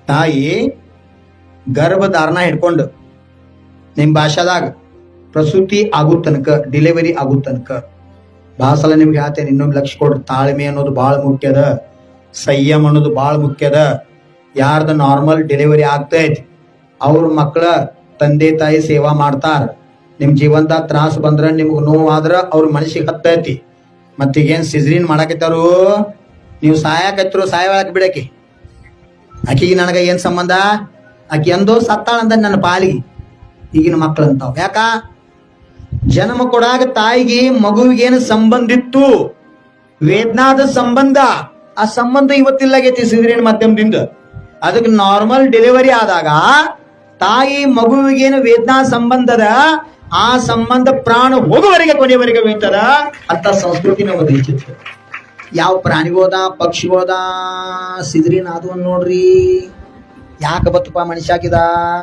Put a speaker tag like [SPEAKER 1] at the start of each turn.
[SPEAKER 1] ತಾಯಿ ಗರ್ಭಧಾರಣ ಹಿಡ್ಕೊಂಡು ನಿಮ್ ಭಾಷಾದಾಗ ಪ್ರಸೂತಿ ಆಗೋ ತನಕ ಡಿಲಿವರಿ ಆಗೋ ತನಕ ಬಹಳ ಸಲ ನಿಮ್ಗೆ ಹೇಳ್ತೇನೆ, ಇನ್ನೊಂದು ಲಕ್ಷ ಕೊಡ್ರಿ. ತಾಳ್ಮೆ ಅನ್ನೋದು ಬಹಳ ಮುಖ್ಯದ, ಸಂಯಮ ಅನ್ನೋದು ಬಹಳ ಮುಖ್ಯದ. ಯಾರ್ದ ನಾರ್ಮಲ್ ಡೆಲಿವರಿ ಆಗ್ತೈತಿ ಅವ್ರ ಮಕ್ಕಳ ತಂದೆ ತಾಯಿ ಸೇವಾ ಮಾಡ್ತಾರ. ನಿಮ್ ಜೀವನದಾಗ ತ್ರಾಸ ಬಂದ್ರ ನಿಮ್ಗೆ ನೋವಾದ್ರ ಅವ್ರ ಮನಸ್ಸಿಗೆ ಹತ್ತೈತಿ. ಮತ್ತೀಗೇನ್ ಸಿಜ್ರಿನ್ ಮಾಡಾಕತ್ತಾರು, ನೀವು ಸಾಯಕತ್ರು ಸಾಯವಾಳಕ್ ಬಿಡಕಿ. ಆಕಿಗೆ ನನಗ ಏನ್ ಸಂಬಂಧ? ಆಕಿ ಎಂದೋ ಸತ್ತಾಳಂದ ನನ್ನ ಪಾಲಿಗೆ. ಈಗಿನ ಮಕ್ಕಳು ಅಂತಾವ್. ಯಾಕ? ಜನ್ಮ ಕೊಡಾಗ ತಾಯಿಗೆ ಮಗುವಿಗೇನು ಸಂಬಂಧ ಇತ್ತು, ವೇದನಾದ ಸಂಬಂಧ. ಆ ಸಂಬಂಧ ಇವತ್ತಿಲ್ಲಾಗೈತಿ ಸಿಜ್ರಿನ್ ಮಾಧ್ಯಮದಿಂದ. ಅದಕ್ಕೆ ನಾರ್ಮಲ್ ಡೆಲಿವರಿ ಆದಾಗ ತಾಯಿ ಮಗುವಿಗೇನು ವೇದನಾ ಸಂಬಂಧದ, ಆ ಸಂಬಂಧ ಪ್ರಾಣ ಹೋಗುವವರೆಗೆ ಕೊನೆಯವರೆಗೆ ಬೀಳ್ತದ ಅಂತ ಸಂಸ್ಕೃತಿ ನಮಗೆ ತಿಳಿಸುತ್ತೆ. ಯಾವ ಪ್ರಾಣಿಗೋದ ಪಕ್ಷಿಗೋದ ಸಿದ್ರಿನ ಅದು ನೋಡ್ರಿ. ಯಾಕೆ ಬತ್ತಪ್ಪ ಮನುಷ್ಯ ಹಾಕಿದ?